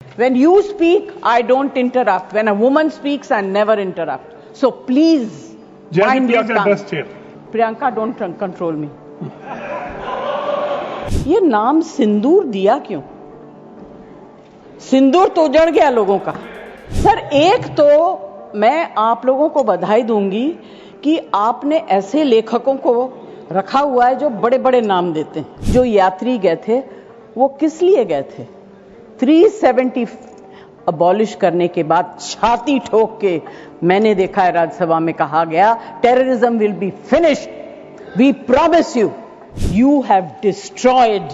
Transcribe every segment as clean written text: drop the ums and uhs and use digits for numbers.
When you speak, I don't interrupt. When a woman speaks, I never interrupt. So please, mind your tongue. Priyanka, don't control me. ये नाम सिंदूर दिया क्यों? सिंदूर तो उजड़ गया लोगों का। सर, एक तो मैं आप लोगों को बधाई दूंगी कि आपने ऐसे लेखकों को रखा हुआ है जो बड़े बड़े नाम देते हैं। जो यात्री गए थे वो किस लिए गए थे? 370 अबॉलिश करने के बाद छाती ठोक के मैंने देखा है राज्यसभा में कहा गया, terrorism will be finished, we promise you. You have destroyed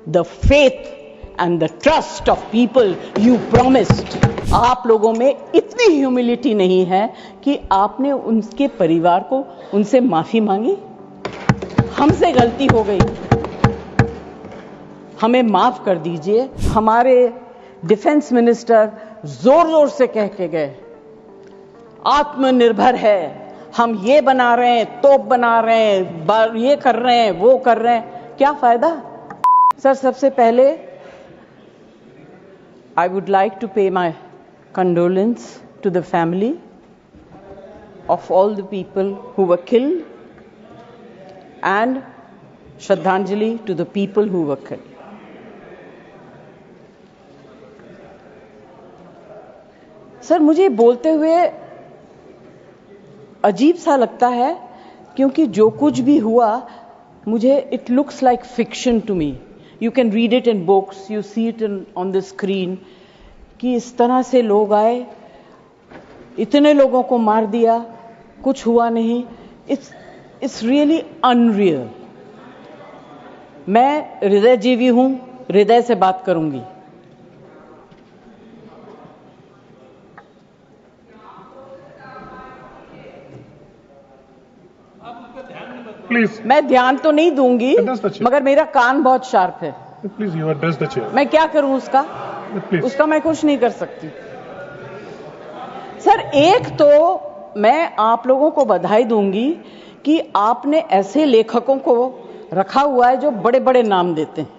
the faith and the trust of people you promised. आप लोगों में इतनी ह्यूमिलिटी नहीं है कि आपने उनके परिवार को उनसे माफी मांगी। हमसे गलती हो गई, हमें माफ कर दीजिए। हमारे डिफेंस मिनिस्टर जोर जोर से कह के गए, आत्मनिर्भर है, हम ये बना रहे हैं, तोप बना रहे हैं, ये कर रहे हैं, वो कर रहे हैं। क्या फायदा? सर, सबसे पहले I would like to pay my condolence to the family of all the people who were killed and Shraddhanjali to the people who were killed. Sir, मुझे बोलते हुए अजीब सा लगता है क्योंकि जो कुछ भी हुआ मुझे it looks like fiction to me. You can read it in books, you see it on the screen कि इस तरह से लोग आए, इतने लोगों को मार दिया, कुछ हुआ नहीं। It's really unreal. मैं हृदयजीवी हूं, हृदय से बात करूंगी। प्लीज, मैं ध्यान तो नहीं दूंगी मगर मेरा कान बहुत शार्प है। Please, you address the chair. मैं क्या करूं उसका? उसका मैं कुछ नहीं कर सकती। सर, एक तो मैं आप लोगों को बधाई दूंगी कि आपने ऐसे लेखकों को रखा हुआ है जो बड़े बड़े नाम देते हैं।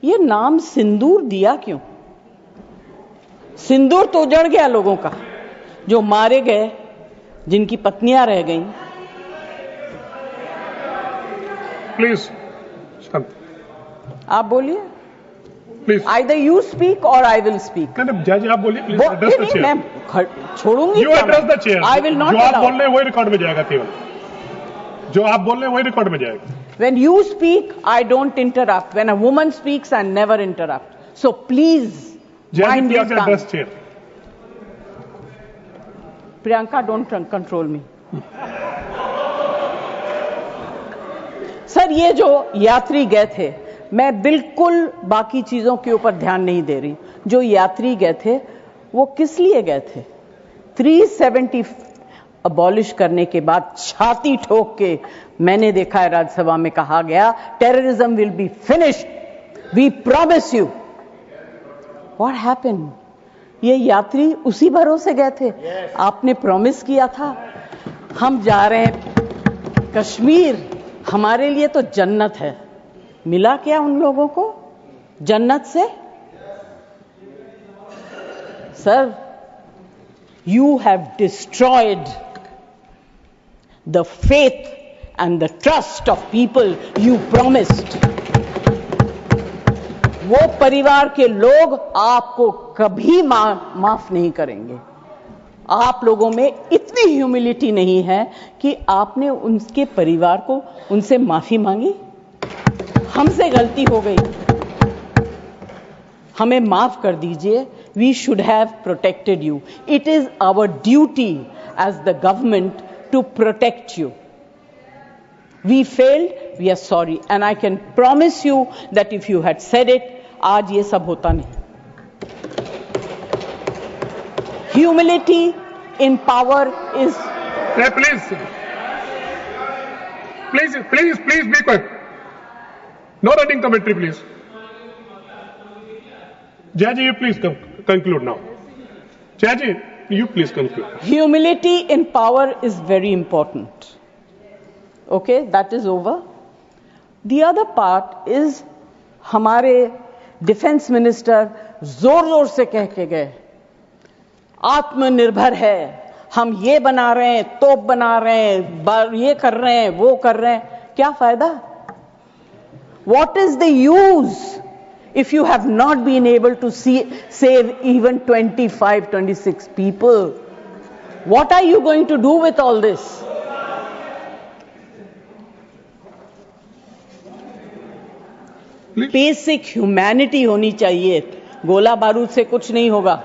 ये नाम सिंदूर दिया क्यों? सिंदूर तो उजड़ गया लोगों का, जो मारे गए, जिनकी पत्नियां रह गईं। प्लीज, आप बोलिए। प्लीज, आइदर यू स्पीक और आई विल स्पीक। जज, आप बोलिए। Please address the chair. मैं छोड़ूंगी। You address the chair. I will not. जो आप बोल रहे हैं वही रिकॉर्ड में जाएगा। केवल जो आप बोल रहे हैं वही रिकॉर्ड में जाएगा। When you speak, I don't interrupt. When a woman speaks, I never interrupt. So please, mind your tongue. Address chair. Priyanka, don't control me. Sir, ये जो यात्री गए थे, मैं बिल्कुल बाकी चीजों के ऊपर ध्यान नहीं दे रही। जो यात्री गए थे वो किस लिए गए थे? 370 अबॉलिश करने के बाद छाती ठोक के मैंने देखा है राज्यसभा में कहा गया, terrorism will be finished, we promise you. What happened? ये यात्री उसी भरोसे गए थे। आपने प्रॉमिस किया था, हम जा रहे हैं कश्मीर, हमारे लिए तो जन्नत है। मिला क्या उन लोगों को जन्नत से? Sir, you have destroyed the faith and the trust of people you promised. वो परिवार के लोग आपको कभी माफ नहीं करेंगे। आप लोगों में इतनी ह्यूमिलिटी नहीं है कि आपने उनके परिवार को उनसे माफी मांगी। हमसे गलती हो गई, हमें माफ कर दीजिए। We should have protected you. It is our duty as the government to protect you. We failed, we are sorry. And I can promise you that if you had said it, आज ये सब होता नहीं। Humility in power is... Please be quiet. No running commentary, please. Jaji, you please conclude now. Jaji, you please conclude. Humility in power is very important. Okay, that is over. The other part is हमारे defence minister जोर जोर से कह के गए आत्मनिर्भर है, हम ये बना रहे हैं, तोप बना रहे हैं, ये कर रहे हैं, वो कर रहे हैं, क्या फायदा? What is the use if you have not been able to save even 25, 26 people? What are you going to do with all this? Basic humanity होनी चाहिए, गोला बारूद से कुछ नहीं होगा.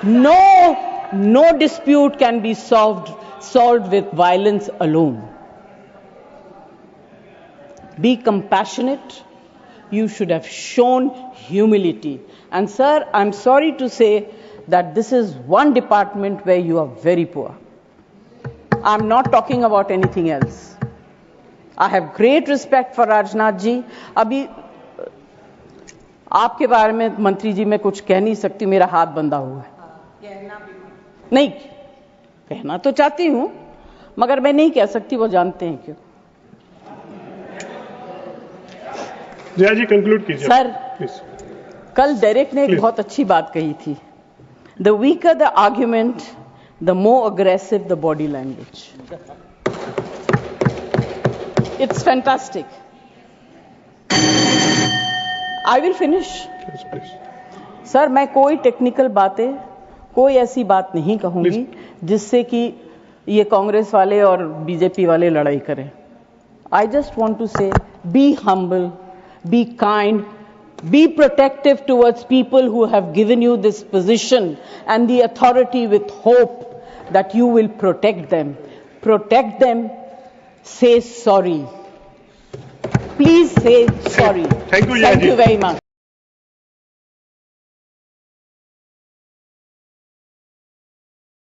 No dispute can be solved with violence alone. Be compassionate. You should have shown humility. And sir, I'm sorry to say that this is one department where you are very poor. I'm not talking about anything else. I have great respect for Rajnath ji. अभी आपके बारे में मंत्री जी मैं कुछ कह नहीं सकती, मेरा हाथ बंधा हुआ है. नहीं कहना तो चाहती हूं मगर मैं नहीं कह सकती, वो जानते हैं क्यों. जया जी कंक्लूड कीजिए सर, प्लीज. कल डेरेक ने एक बहुत अच्छी बात कही थी, the weaker the argument the more aggressive the body language. It's fantastic. I will finish. Sir, मैं कोई टेक्निकल बातें, कोई ऐसी बात नहीं कहूंगी जिससे कि ये कांग्रेस वाले और बीजेपी वाले लड़ाई करें. आई जस्ट वॉन्ट टू से be humble, be kind, be protective towards people who have given you this position and the authority, with hope that you will protect them. Protect them. Say sorry. Please say sorry. Thank you, Jaya ji. Thank you very much.